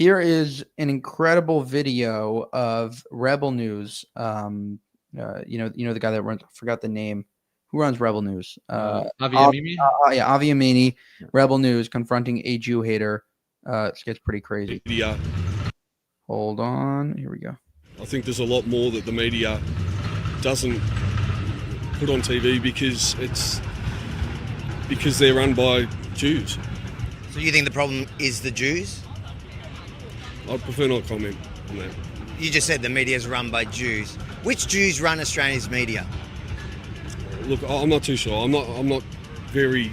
Here is an incredible video of Rebel News. The guy that runs. I forgot the name. Who runs Rebel News? Yemini. Avi Yemini. Rebel News confronting a Jew hater. It gets pretty crazy. Media. Hold on. Here we go. I think there's a lot more that the media doesn't put on TV because they're run by Jews. So you think the problem is the Jews? I'd prefer not comment on that. You just said the media is run by Jews. Which Jews run Australia's media? Look, I'm not too sure. I'm not very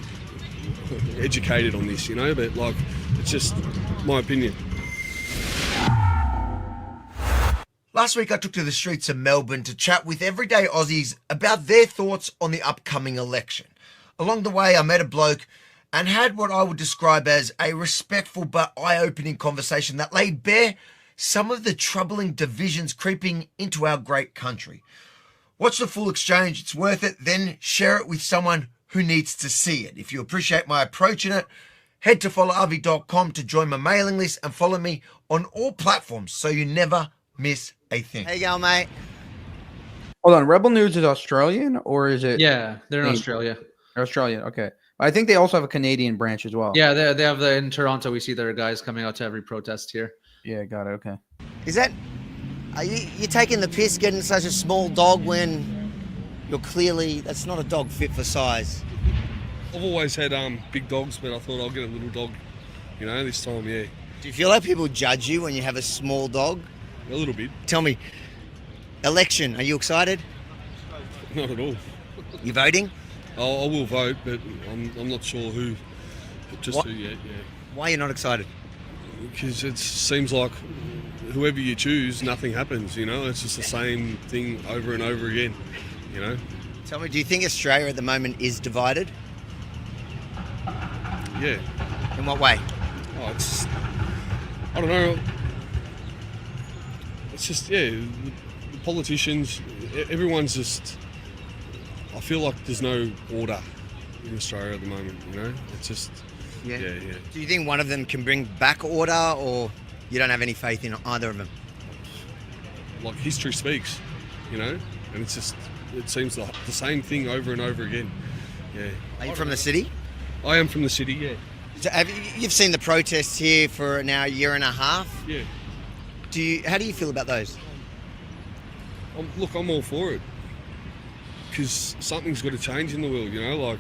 educated on this, but like, it's just my opinion. Last week I took to the streets of Melbourne to chat with everyday Aussies about their thoughts on the upcoming election. Along the way I met a bloke and had what I would describe as a respectful but eye-opening conversation that laid bare some of the troubling divisions creeping into our great country. Watch the full exchange, it's worth it, then share it with someone who needs to see it. If you appreciate my approach in it, head to followavi.com to join my mailing list and follow me on all platforms so you never miss a thing. How you going, mate? Hold on. Rebel News is Australian or is it? Yeah, they're in Australia. They're Australian. Okay. I think they also have a Canadian branch as well. Yeah, they have in Toronto. We see their guys coming out to every protest here. Yeah, got it. Okay. Are you taking the piss getting such a small dog when you're clearly, that's not a dog fit for size? I've always had big dogs, but I thought I'll get a little dog, this time, yeah. Do you feel like people judge you when you have a small dog? A little bit. Tell me, election, are you excited? Not at all. You voting? I will vote, but I'm not sure who, who yet, yeah. Why are you not excited? Because it seems like whoever you choose, nothing happens, It's just the same thing over and over again, Tell me, do you think Australia at the moment is divided? Yeah. In what way? I don't know. It's just, the politicians, everyone's just, I feel like there's no order in Australia at the moment, It's just, yeah. Do you think one of them can bring back order, or you don't have any faith in either of them? Like, history speaks, and it's just, it seems like the same thing over and over again, yeah. Are you from the city? I am from the city, yeah. So you've seen the protests here for now a year and a half? Yeah. How do you feel about those? I'm all for it. Because something's got to change in the world, like,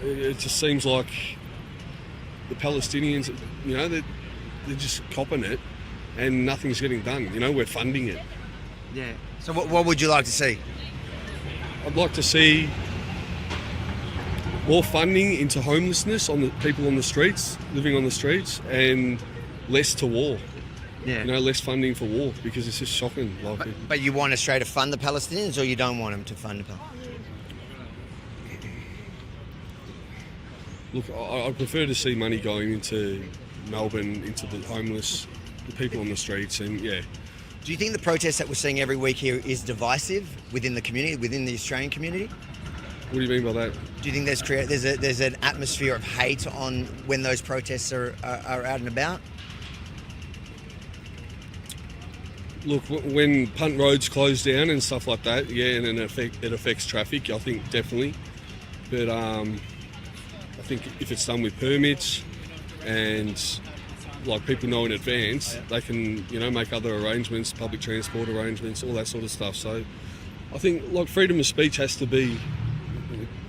it just seems like the Palestinians, they're just copping it and nothing's getting done, we're funding it. Yeah. So what would you like to see? I'd like to see more funding into homelessness on the people on the streets, living on the streets, and less to war. Yeah. Less funding for war, because it's just shocking. But you want Australia to fund the Palestinians, or you don't want them to fund the Palestinians? Look, I prefer to see money going into Melbourne, into the homeless, the people on the streets, and yeah. Do you think the protests that we're seeing every week here is divisive within the community, within the Australian community? What do you mean by that? Do you think there's an atmosphere of hate on when those protests are out and about? Look, when punt roads close down and stuff like that, yeah, and it affects traffic, I think definitely. But I think if it's done with permits and like people know in advance, they can, make other arrangements, public transport arrangements, all that sort of stuff. So I think like freedom of speech has to be,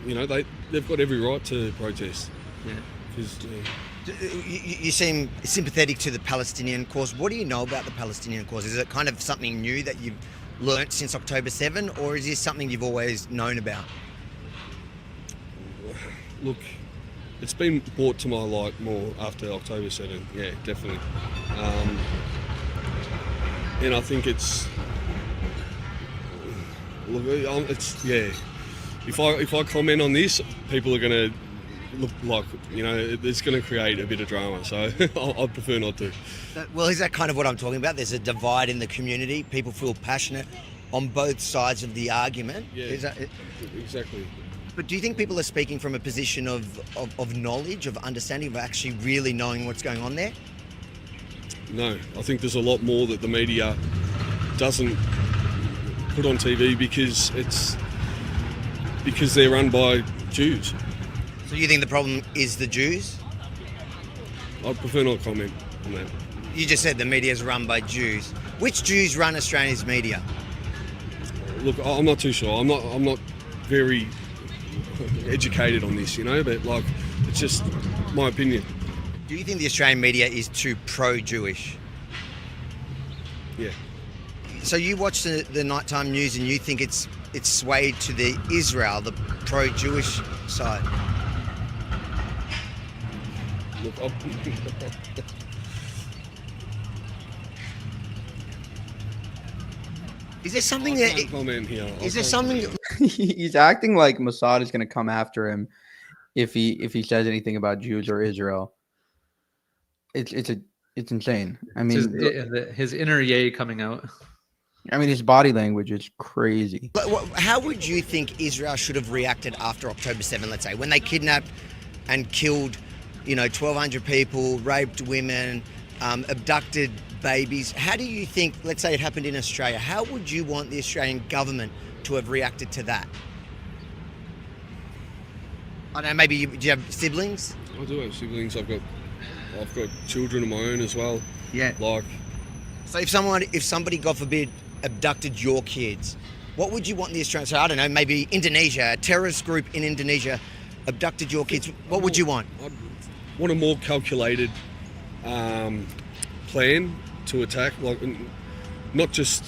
they've got every right to protest. Yeah. You seem sympathetic to the Palestinian cause. What do you know about the Palestinian cause? Is it kind of something new that you've learnt since October 7, or is this something you've always known about? Look, it's been brought to my light more after October 7, yeah, definitely. And I think it's yeah. If I comment on this, people are going to look like, it's going to create a bit of drama, so I'd prefer not to. Well, is that kind of what I'm talking about? There's a divide in the community. People feel passionate on both sides of the argument. Yeah, exactly. But do you think people are speaking from a position of knowledge, of understanding, of actually really knowing what's going on there? No, I think there's a lot more that the media doesn't put on TV because they're run by Jews. So you think the problem is the Jews? I'd prefer not comment on that. You just said the media is run by Jews. Which Jews run Australia's media? Look, I'm not too sure. I'm not very educated on this, but like, it's just my opinion. Do you think the Australian media is too pro-Jewish? Yeah. So you watch the nighttime news and you think it's swayed to the Israel, the pro-Jewish side? Look, Is there something I that... can't comment here. Is there something... He's acting like Mossad is going to come after him if he says anything about Jews or Israel. It's insane. I mean, his inner yay coming out. I mean, his body language is crazy. But how would you think Israel should have reacted after October 7, let's say, when they kidnapped and killed, 1,200 people, raped women, abducted babies? How do you think, let's say it happened in Australia, how would you want the Australian government to have reacted to that? I don't know, maybe do you have siblings? I do have siblings. I've got children of my own as well. Yeah. Like, So if somebody, God forbid, abducted your kids, what would you want the Australian? So I don't know, maybe Indonesia, a terrorist group in Indonesia abducted your kids. What would you want? I'd want a more calculated plan to attack, like not just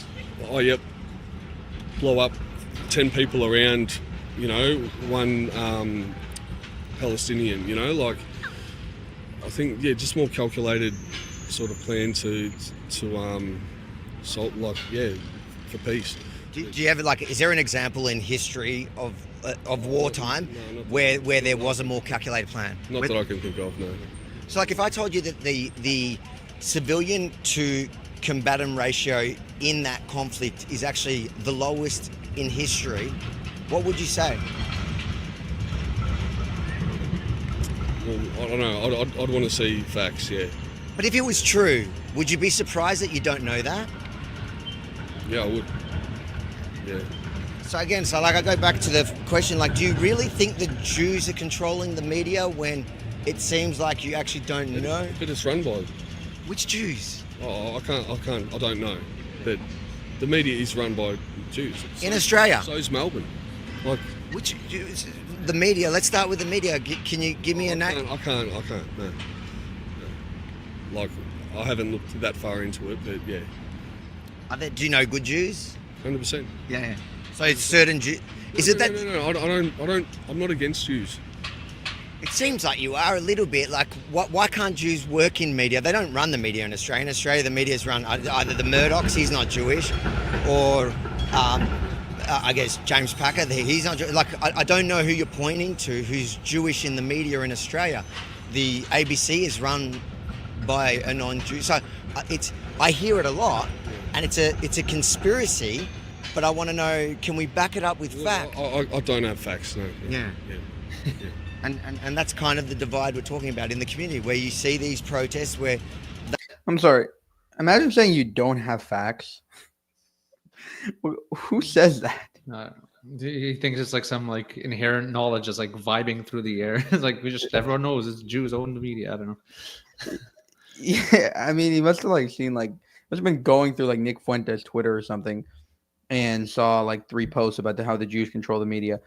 blow up 10 people around, one Palestinian. Like, I think just more calculated sort of plan to solve, for peace. Do you have is there an example in history of wartime where there was a more calculated plan? Not that I can think of, no. So if I told you that the civilian to combatant ratio in that conflict is actually the lowest in history, what would you say? Well, I don't know. I'd want to see facts, yeah. But if it was true, would you be surprised that you don't know that? Yeah, I would. Yeah. So again, I go back to the question, do you really think the Jews are controlling the media when it seems like you actually don't know? But it's run by... Which Jews? Oh, I don't know. But the media is run by Jews. In Australia? So is Melbourne. Like... Which Jews? The media, let's start with the media. Can you give me a name? I can't, no. Like, I haven't looked that far into it, but yeah. Do you know good Jews? 100%. Yeah. So it's certain Jews. Is it that? No. I'm not against Jews. It seems like you are a little bit. Why can't Jews work in media? They don't run the media in Australia. In Australia, the media's run either the Murdochs, he's not Jewish, or I guess James Packer, he's not Jewish. I don't know who you're pointing to who's Jewish in the media in Australia. The ABC is run by a non-Jew. So I hear it a lot, and it's a conspiracy. But I want to know, can we back it up with facts? I don't have facts, no. Yeah. And that's kind of the divide we're talking about in the community, where you see these protests where... I'm sorry. Imagine saying you don't have facts. Who says that? He thinks it's some inherent knowledge is vibing through the air. It's everyone knows it's Jews own the media. I don't know. Yeah, I mean, he must have seen must have been going through Nick Fuentes' Twitter or something, and saw 3 posts about how the Jews control the media.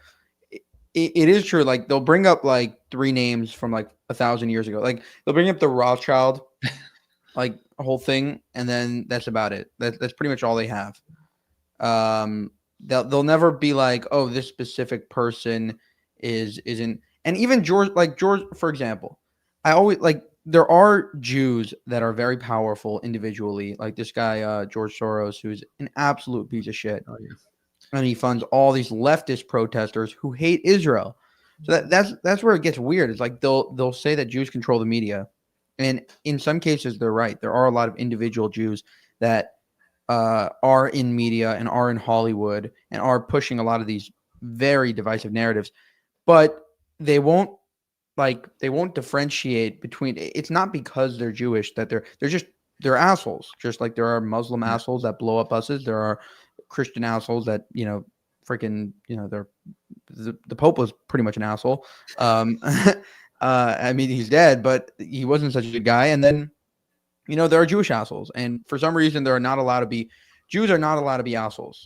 It is true. They'll bring up 3 names from 1,000 years ago. They'll bring up the Rothschild, whole thing, and then that's about it. That's pretty much all they have. They'll never be oh, this specific person isn't. And even George, for example, I always there are Jews that are very powerful individually, like this guy George Soros, who's an absolute piece of shit. Oh, yeah. And he funds all these leftist protesters who hate Israel. So that's where it gets weird. It's they'll say that Jews control the media, and in some cases they're right. There are a lot of individual Jews that are in media and are in Hollywood and are pushing a lot of these very divisive narratives, but they won't differentiate between. It's not because they're Jewish that they're just they're assholes. Just like there are Muslim assholes that blow up buses. There are Christian assholes that, freaking, they're the Pope was pretty much an asshole. I mean, he's dead, but he wasn't such a good guy. And then, there are Jewish assholes, and for some reason, Jews are not allowed to be assholes.